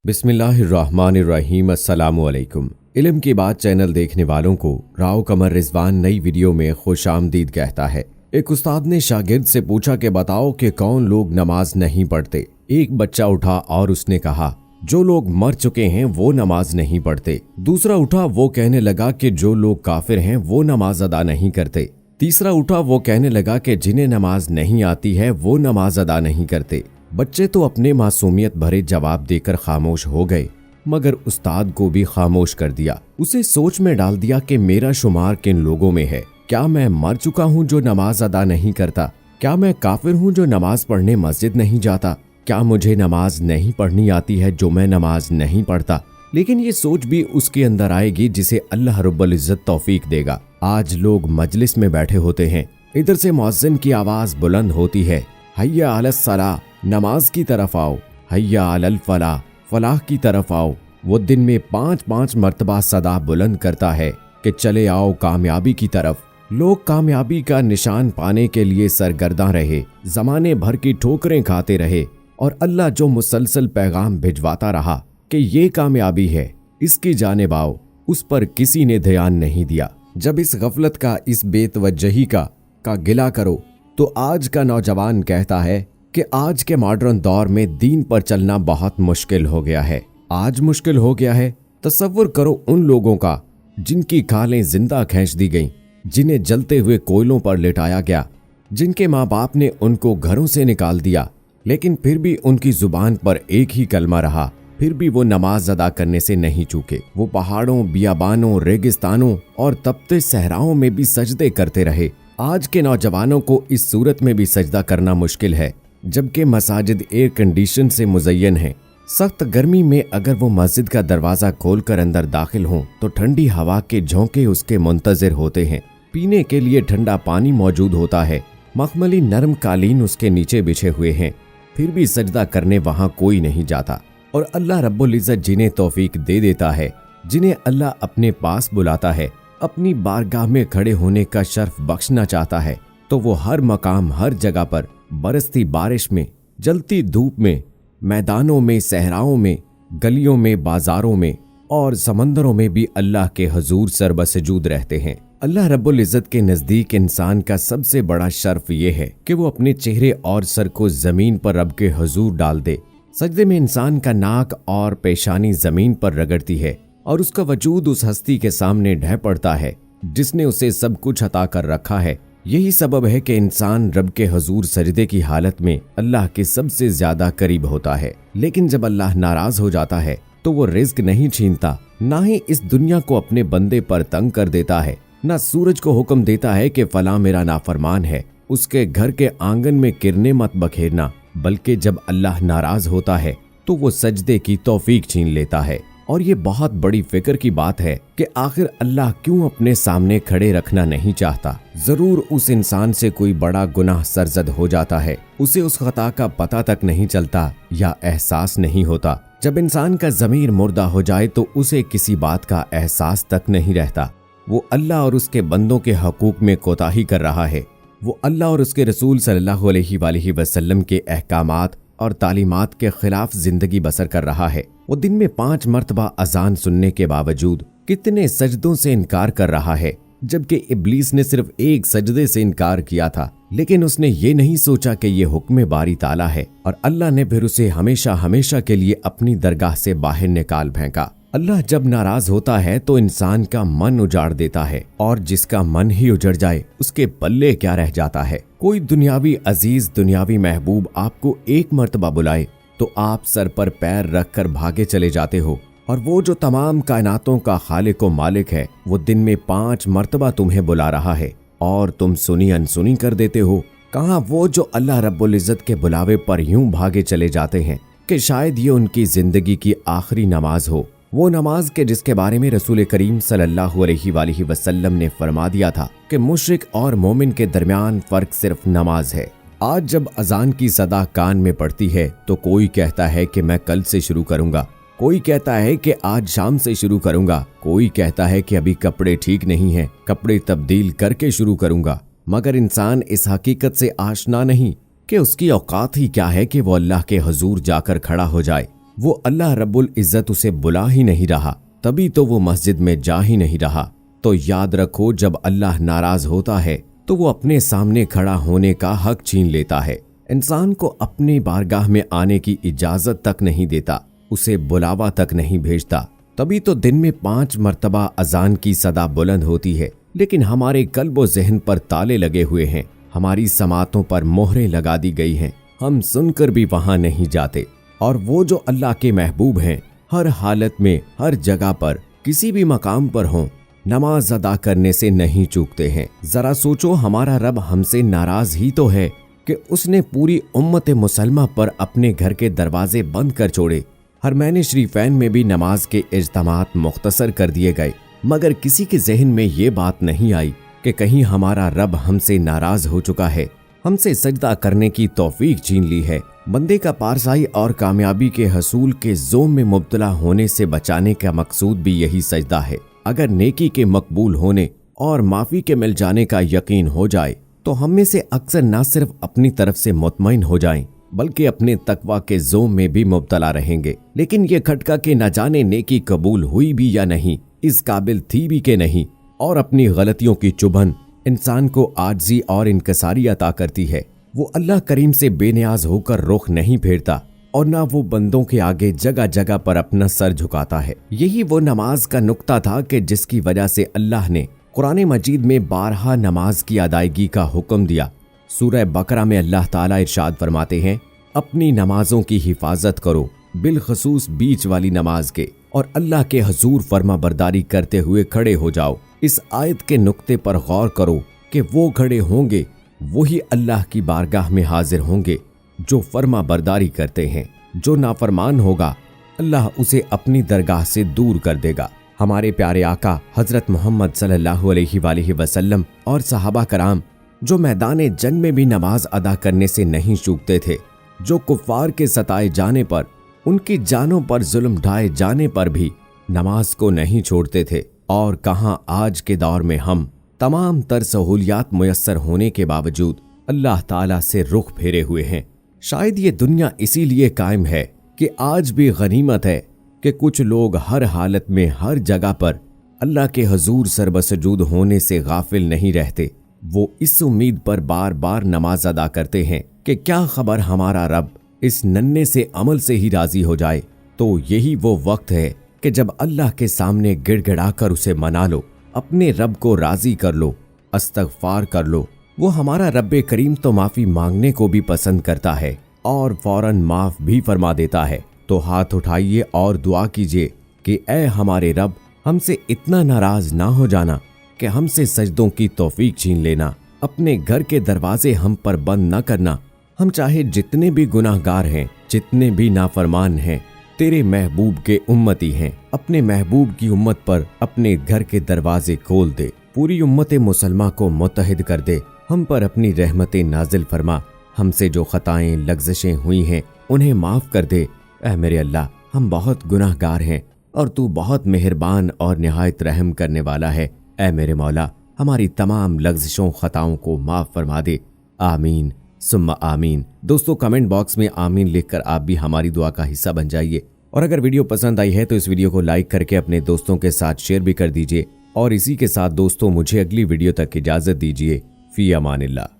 बिस्मिल्लाहिर्रहमानिर्रहीम। अस्सलामुअलैकुम। इल्म की बात चैनल देखने वालों को राव कमर रिजवान नई वीडियो में खुश आमदीद कहता है। एक उस्ताद ने शागिर्द से पूछा कि बताओ कि कौन लोग नमाज नहीं पढ़ते। एक बच्चा उठा और उसने कहा जो लोग मर चुके हैं वो नमाज नहीं पढ़ते। दूसरा उठा, वो कहने लगा कि जो लोग काफिर हैं वो नमाज अदा नहीं करते। तीसरा उठा, वो कहने लगा कि जिन्हें नमाज नहीं आती है वो नमाज अदा नहीं करते। बच्चे तो अपने मासूमियत भरे जवाब देकर खामोश हो गए, मगर उस्ताद को भी खामोश कर दिया। उसे सोच में डाल दिया कि मेरा शुमार किन लोगों में है। क्या मैं मर चुका हूँ जो नमाज अदा नहीं करता? क्या मैं काफिर हूँ जो नमाज पढ़ने मस्जिद नहीं जाता? क्या मुझे नमाज नहीं पढ़नी आती है जो मैं नमाज नहीं पढ़ता? लेकिन ये सोच भी उसके अंदर आएगी जिसे अल्लाह रब्बुल इज्जत तौफीक देगा। आज लोग मजलिस में बैठे होते हैं, इधर से मुअज्जिन की आवाज बुलंद होती है, हय्या अलस सलाह, नमाज की तरफ आओ, हय्या अलल फलाह, फलाह की तरफ आओ। वो दिन में 5-5 मर्तबा सदा बुलंद करता है कि चले आओ कामयाबी की तरफ। लोग कामयाबी का निशान पाने के लिए सरगर्दां रहे, जमाने भर की ठोकरें खाते रहे, और अल्लाह जो मुसलसल पैगाम भिजवाता रहा कि ये कामयाबी है, इसकी जानिब आओ, उस पर किसी ने ध्यान नहीं दिया। जब इस गफलत का, इस बेतवज्जही का गिला करो तो आज का नौजवान कहता है कि आज के मॉडर्न दौर में दीन पर चलना बहुत मुश्किल हो गया है। आज मुश्किल हो गया है। तसव्वुर करो उन लोगों का जिनकी खालें जिंदा खींच दी गईं, जिन्हें जलते हुए कोयलों पर लिटाया गया, जिनके माँ बाप ने उनको घरों से निकाल दिया, लेकिन फिर भी उनकी जुबान पर एक ही कलमा रहा। फिर भी वो नमाज अदा करने से नहीं चूके। वो पहाड़ों, बियाबानों, रेगिस्तानों और तपते सहराओं में भी सजदे करते रहे। आज के नौजवानों को इस सूरत में भी सजदा करना मुश्किल है, जबकि मसाजिद एयर कंडीशन से मुज़य्यन है। सख्त गर्मी में अगर वो मस्जिद का दरवाजा खोलकर अंदर दाखिल हों तो ठंडी हवा के झोंके उसके मुंतजिर होते हैं। पीने के लिए ठंडा पानी मौजूद होता है, मखमली नरम कालीन उसके नीचे बिछे हुए हैं, फिर भी सजदा करने वहां कोई नहीं जाता। और अल्लाह रब्बुल इज्जत जिन्हें तौफीक दे देता है, जिन्हें अल्लाह अपने पास बुलाता है, अपनी बारगाह में खड़े होने का शर्फ बख्शना चाहता है, तो वो हर मकाम, हर जगह पर, बरसती बारिश में, जलती धूप में, मैदानों में, सहराओं में, गलियों में, बाजारों में और समंदरों में भी अल्लाह के हुजूर सरबसजूद रहते हैं। अल्लाह रब्बुल इज्जत के नजदीक इंसान का सबसे बड़ा शर्फ ये है कि वो अपने चेहरे और सर को जमीन पर रब के हुजूर डाल दे। सजदे में इंसान का नाक और पेशानी जमीन पर रगड़ती है और उसका वजूद उस हस्ती के सामने ढह पड़ता है जिसने उसे सब कुछ अता कर रखा है। यही सबब है कि इंसान रब के हुजूर सजदे की हालत में अल्लाह के सबसे ज्यादा करीब होता है। लेकिन जब अल्लाह नाराज हो जाता है तो वो रिज्क नहीं छीनता, ना ही इस दुनिया को अपने बंदे पर तंग कर देता है, ना सूरज को हुक्म देता है कि फलां मेरा नाफरमान है, उसके घर के आंगन में किरने मत बखेरना, बल्कि जब अल्लाह नाराज होता है तो वो सजदे की तौफीक छीन लेता है। और ये बहुत बड़ी फिक्र की बात है कि आखिर अल्लाह क्यों अपने सामने खड़े रखना नहीं चाहता। जरूर उस इंसान से कोई बड़ा गुनाह सरजद हो जाता है, उसे उस खता का पता तक नहीं चलता या एहसास नहीं होता। जब इंसान का ज़मीर मुर्दा हो जाए तो उसे किसी बात का एहसास तक नहीं रहता। वो अल्लाह और उसके बंदों के हकूक में कोताही कर रहा है। वो अल्लाह और उसके रसूल सल्लल्लाहु अलैहि वसल्लम के अहकामात और तालीमात के खिलाफ जिंदगी बसर कर रहा है। वो दिन में 5 मर्तबा अजान सुनने के बावजूद कितने सजदों से इनकार कर रहा है, जबकि इब्लीस ने सिर्फ एक सजदे से इनकार किया था। लेकिन उसने ये नहीं सोचा कि ये हुक्म बारी ताला है और अल्लाह ने फिर उसे हमेशा हमेशा के लिए अपनी दरगाह से बाहर निकाल फेंका। अल्लाह जब नाराज होता है तो इंसान का मन उजाड़ देता है, और जिसका मन ही उजड़ जाए उसके पल्ले क्या रह जाता है। कोई दुनियावी अजीज, दुनियावी महबूब आपको एक मर्तबा बुलाए तो आप सर पर पैर रखकर भागे चले जाते हो, और वो जो तमाम कायनातों का खालिक व मालिक है वो दिन में 5 मर्तबा तुम्हें बुला रहा है और तुम सुनी अनसुनी कर देते हो। कहाँ वो जो अल्लाह रब्बुल इज्जत के बुलावे पर यूं भागे चले जाते हैं कि शायद ये उनकी जिंदगी की आखिरी नमाज हो, वो नमाज के जिसके बारे में रसूल करीम सल्लल्लाहु अलैहि वसल्लम ने फरमा दिया था कि मुशरिक और मोमिन के दरमियान फर्क सिर्फ नमाज है। आज जब अजान की सदा कान में पड़ती है तो कोई कहता है कि मैं कल से शुरू करूंगा, कोई कहता है कि आज शाम से शुरू करूंगा, कोई कहता है कि अभी कपड़े ठीक नहीं हैं, कपड़े तब्दील करके शुरू करूंगा। मगर इंसान इस हकीकत से आशना नहीं कि उसकी औकात ही क्या है कि वो अल्लाह के हुजूर जाकर खड़ा हो जाए। वो अल्लाह रब्बुल इज्जत उसे बुला ही नहीं रहा, तभी तो वो मस्जिद में जा ही नहीं रहा। तो याद रखो, जब अल्लाह नाराज होता है तो वो अपने सामने खड़ा होने का हक छीन लेता है। इंसान को अपनी बारगाह में आने की इजाजत तक नहीं देता, उसे बुलावा तक नहीं भेजता। तभी तो दिन में 5 मर्तबा अजान की सदा बुलंद होती है, लेकिन हमारे कल्ब व ज़हन पर ताले लगे हुए हैं, हमारी समातों पर मोहरें लगा दी गई हैं, हम सुनकर भी वहां नहीं जाते। और वो जो अल्लाह के महबूब हैं, हर हालत में, हर जगह पर, किसी भी मकाम पर हों, नमाज अदा करने से नहीं चूकते हैं। जरा सोचो, हमारा रब हमसे नाराज ही तो है कि उसने पूरी उम्मत मुसलमा पर अपने घर के दरवाजे बंद कर छोड़े। हरमैन शरीफैन में भी नमाज के इज्तिमात मुख्तसर कर दिए गए, मगर किसी के जहन में ये बात नहीं आई कि कहीं हमारा रब हमसे नाराज हो चुका है, हमसे सजदा करने की तौफीक छीन ली है। बंदे का पारसाई और कामयाबी के हसूल के जोम में मुब्तला होने से बचाने का मकसूद भी यही सजदा है। अगर नेकी के मकबूल होने और माफी के मिल जाने का यकीन हो जाए तो हम में से अक्सर न सिर्फ अपनी तरफ से मुतमईन हो जाएं, बल्कि अपने तकवा के जोम में भी मुब्तला रहेंगे। लेकिन ये खटका के न जाने नेकी कबूल हुई भी या नहीं, इस काबिल थी भी के नहीं, और अपनी गलतियों की चुभन इंसान को आजिज़ी और इनकसारी अता करती है। वो अल्लाह करीम से बेनियाज होकर रुख नहीं फेरता और ना वो बंदों के आगे जगह जगह पर अपना सर झुकाता है। यही वो नमाज का नुक्ता था कि जिसकी वजह से अल्लाह ने कुरान मजीद में 12 नमाज की अदायगी का हुक्म दिया। सूरह बकरा में अल्लाह ताला इरशाद फरमाते हैं, अपनी नमाजों की हिफाजत करो, बिलखसूस बीच वाली नमाज के, और अल्लाह के हजूर फर्मा बरदारी करते हुए खड़े हो जाओ। इस आयत के नुक्ते पर गौर करो कि वो खड़े होंगे वही अल्लाह की बारगाह में हाजिर होंगे जो फर्मा बरदारी करते हैं। जो नाफरमान होगा अल्लाह उसे अपनी दरगाह से दूर कर देगा। हमारे प्यारे आका हजरत मोहम्मद सल्लल्लाहु अलैहि वसल्लम और सहाबा कराम जो मैदान जंग में भी नमाज अदा करने से नहीं चूकते थे, जो कुफ्फार के सताए जाने पर, उनकी जानों पर जुल्म ढाए जाने पर भी नमाज को नहीं छोड़ते थे। और कहाँ आज के दौर में हम तमाम तर सहूलियात मुयस्सर होने के बावजूद अल्लाह ताला से रुख फेरे हुए हैं। शायद ये दुनिया इसीलिए कायम है कि आज भी गनीमत है कि कुछ लोग हर हालत में, हर जगह पर अल्लाह के हजूर सरबसजूद होने से गाफिल नहीं रहते। वो इस उम्मीद पर बार बार नमाज अदा करते हैं कि क्या खबर हमारा रब इस नन्हे से अमल से ही राजी हो जाए। तो यही वो वक्त है कि जब अल्लाह के सामने गिड़गिड़ाकर उसे मना लो, अपने रब को राजी कर लो, अस्तगफार कर लो। वो हमारा रब्बे करीम तो माफी मांगने को भी पसंद करता है और फौरन माफ भी फरमा देता है। तो हाथ उठाइए और दुआ कीजिए कि ऐ हमारे रब, हमसे इतना नाराज ना हो जाना कि हमसे सजदों की तौफीक छीन लेना, अपने घर के दरवाजे हम पर बंद न करना। हम चाहे जितने भी गुनाहगार हैं, जितने भी नाफरमान हैं, तेरे महबूब के उम्मती हैं। अपने महबूब की उम्मत पर अपने घर के दरवाजे खोल दे, पूरी उम्मत मुसलमा को मुत्तहिद कर दे, हम पर अपनी रहमतें नाजिल फरमा। हमसे जो खताएं लग्ज़िशें हुई हैं उन्हें माफ कर दे। ऐ मेरे अल्लाह, हम बहुत गुनाहगार हैं और तू बहुत मेहरबान और निहायत रहम करने वाला है। ऐ मेरे मौला, हमारी तमाम लग्ज़िशों खताओं को माफ फरमा दे। आमीन सुम्मा आमीन। दोस्तों, कमेंट बॉक्स में आमीन लिखकर आप भी हमारी दुआ का हिस्सा बन जाइए। और अगर वीडियो पसंद आई है तो इस वीडियो को लाइक करके अपने दोस्तों के साथ शेयर भी कर दीजिए। और इसी के साथ दोस्तों, मुझे अगली वीडियो तक इजाजत दीजिए। फी अमानिल्लाह।